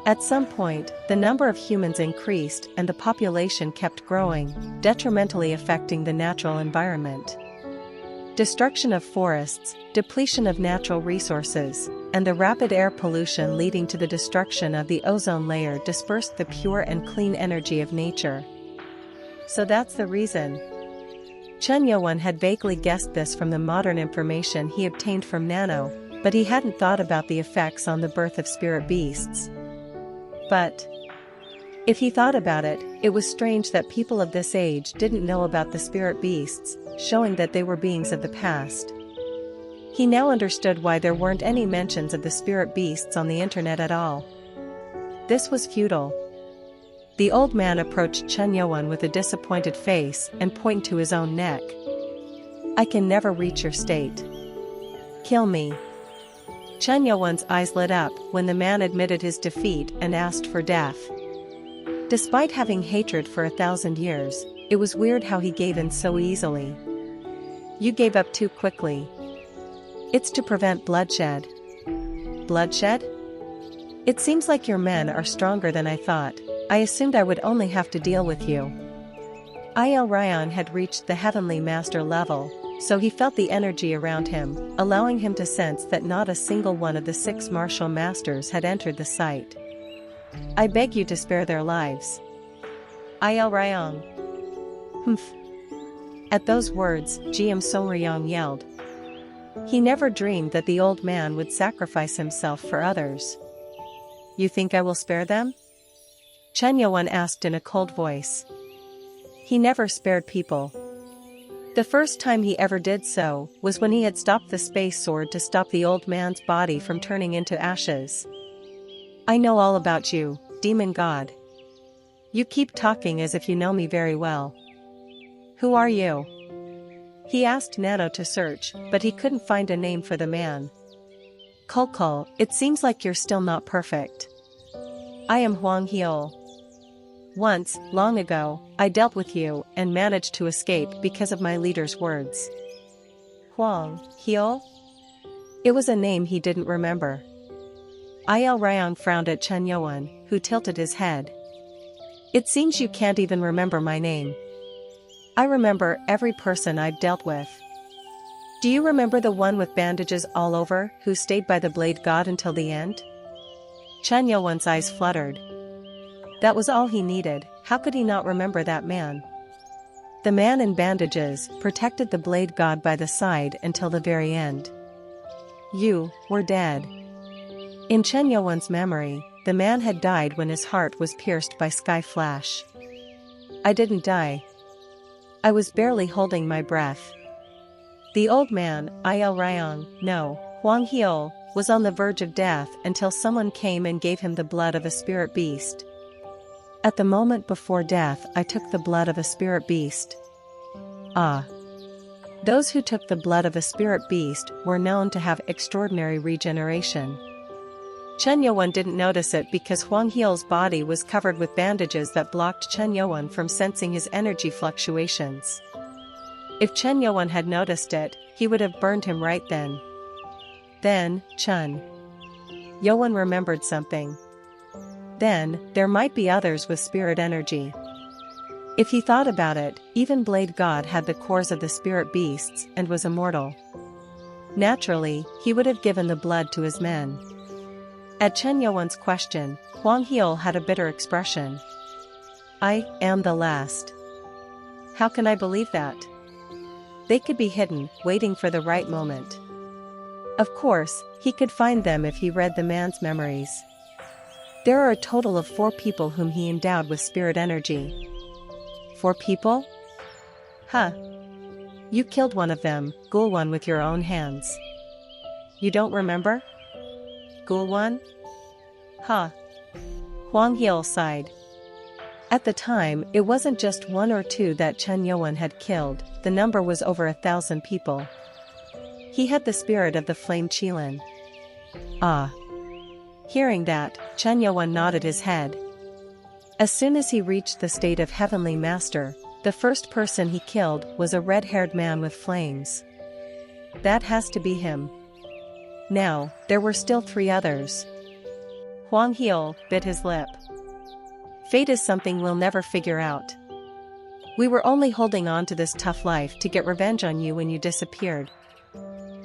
Speaker 1: At some point, the number of humans increased and the population kept growing, detrimentally affecting the natural environment. Destruction of forests, depletion of natural resources, and the rapid air pollution leading to the destruction of the ozone layer dispersed the pure and clean energy of nature. So that's the reason. Chen Yuan had vaguely guessed this from the modern information he obtained from Nano, but he hadn't thought about the effects on the birth of spirit beasts. But if he thought about it, it was strange that people of this age didn't know about the spirit beasts, showing that they were beings of the past. He now understood why there weren't any mentions of the spirit beasts on the internet at all. This was futile. The old man approached Chen Yuan with a disappointed face and pointed to his own neck. I can never reach your state. Kill me. Chen Yuan's eyes lit up when the man admitted his defeat and asked for death. Despite having hatred for 1,000 years, it was weird how he gave in so easily. You gave up too quickly. It's to prevent bloodshed. Bloodshed? It seems like your men are stronger than I thought. I assumed I would only have to deal with you. Il Ryan had reached the Heavenly Master level, so he felt the energy around him, allowing him to sense that not a single one of the 6 martial masters had entered the site. I beg you to spare their lives. Il Ryan. Humph. At those words, GM Sonryong yelled. He never dreamed that the old man would sacrifice himself for others. You think I will spare them? Chen Yuan asked in a cold voice. He never spared people. The first time he ever did so was when he had stopped the space sword to stop the old man's body from turning into ashes. I know all about you, demon god. You keep talking as if you know me very well. Who are you? He asked Nano to search, but he couldn't find a name for the man. Kulkul, it seems like you're still not perfect. I am Huang Heol. Once, long ago, I dealt with you and managed to escape because of my leader's words. Huang Heol? It was a name he didn't remember. Il Ryan frowned at Chen Yuan, who tilted his head. It seems you can't even remember my name. I remember every person I've dealt with. Do you remember the one with bandages all over, who stayed by the blade god until the end? Chen Yuan's eyes fluttered. That was all he needed. How could he not remember that man? The man in bandages protected the blade god by the side until the very end. You were dead. In Chen Yuan's memory, the man had died when his heart was pierced by Sky Flash. I didn't die. I was barely holding my breath. The old man, Il Ryan, no, Huang Heol, was on the verge of death until someone came and gave him the blood of a spirit beast. At the moment before death, I took the blood of a spirit beast. Ah. Those who took the blood of a spirit beast were known to have extraordinary regeneration. Chen Yuan didn't notice it because Huang Heol's body was covered with bandages that blocked Chen Yuan from sensing his energy fluctuations. If Chen Yuan had noticed it, he would have burned him right then. Then, Chen Yuan remembered something. Then, there might be others with spirit energy. If he thought about it, even Blade God had the cores of the spirit beasts and was immortal. Naturally, he would have given the blood to his men. At Chen Yuan's question, Huang Heil had a bitter expression. I am the last. How can I believe that? They could be hidden, waiting for the right moment. Of course, he could find them if he read the man's memories. There are a total of 4 people whom he endowed with spirit energy. 4 people? Huh. You killed one of them, Ghoul One, with your own hands. You don't remember? Ghoul One? Huh. Huang Heil sighed. At the time, it wasn't just 1 or 2 that Chen Yuan had killed, the number was over 1,000 people. He had the spirit of the flame Qilin. Ah. Hearing that, Chen Yuan nodded his head. As soon as he reached the state of Heavenly Master, the first person he killed was a red-haired man with flames. That has to be him. Now, there were still 3 others. Huang Heil bit his lip. Fate is something we'll never figure out. We were only holding on to this tough life to get revenge on you when you disappeared.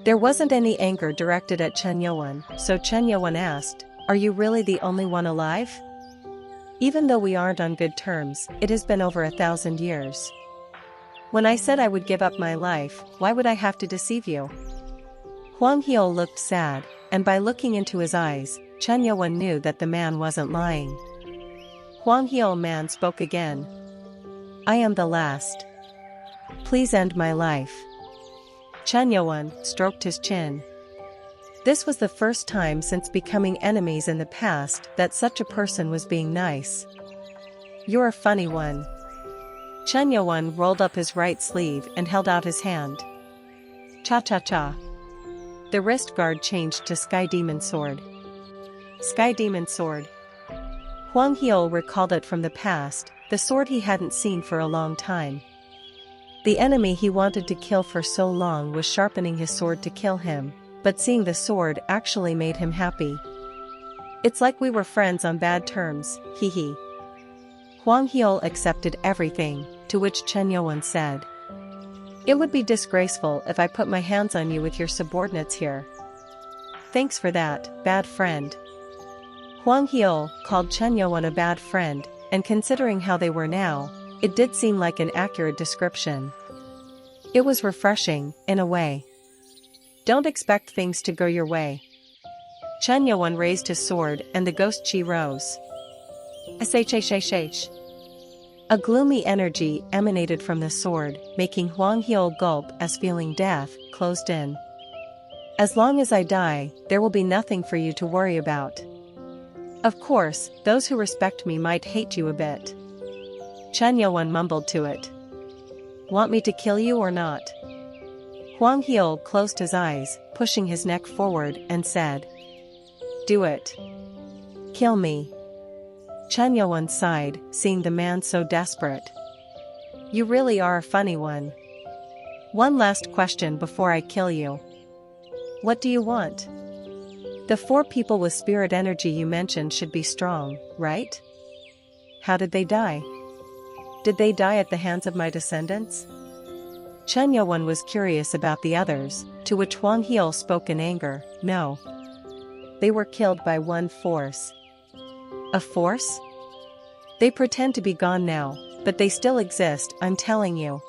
Speaker 1: There wasn't any anger directed at Chen Yuan, so Chen Yuan asked, "Are you really the only one alive? Even though we aren't on good terms, it has been over 1,000 years. When I said I would give up my life, why would I have to deceive you?" Huang Heil looked sad, and by looking into his eyes, Chen Yuan knew that the man wasn't lying. Huang Heil man spoke again. "I am the last. Please end my life." Chen Yuan stroked his chin. This was the first time since becoming enemies in the past that such a person was being nice. "You're a funny one." Chen Yuan rolled up his right sleeve and held out his hand. Cha-cha-cha. The wrist guard changed to Sky Demon Sword. Sky Demon Sword. Huang Heil recalled it from the past, the sword he hadn't seen for a long time. The enemy he wanted to kill for so long was sharpening his sword to kill him, but seeing the sword actually made him happy. "It's like we were friends on bad terms, hee. Huang Heil accepted everything, to which Chen Yuan said, "It would be disgraceful if I put my hands on you with your subordinates here. Thanks for that, bad friend." Huang Heil called Chen Yuan a bad friend, and considering how they were now, it did seem like an accurate description. It was refreshing, in a way. Don't expect things to go your way. Chen Yuan raised his sword and the ghost chi rose. Shh. A gloomy energy emanated from the sword, making Huang Heil gulp as feeling death closed in. "As long as I die, there will be nothing for you to worry about. Of course, those who respect me might hate you a bit." Chen Yuan mumbled to it. "Want me to kill you or not?" Huang Heil closed his eyes, pushing his neck forward, and said, "Do it. Kill me." Chen Yuan sighed, seeing the man so desperate. "You really are a funny one. One last question before I kill you. What do you want? The 4 people with spirit energy you mentioned should be strong, right? How did they die? Did they die at the hands of my descendants?" Chen Yuan was curious about the others, to which Huang Heil spoke in anger, "No. They were killed by one force." "A force? They pretend to be gone now, but they still exist, I'm telling you."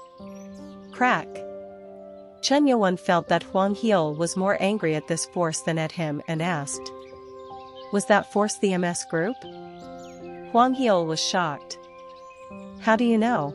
Speaker 1: Crack. Chen Yuan felt that Huang Heil was more angry at this force than at him and asked, "Was that force the MS group?" Huang Heil was shocked. "How do you know?"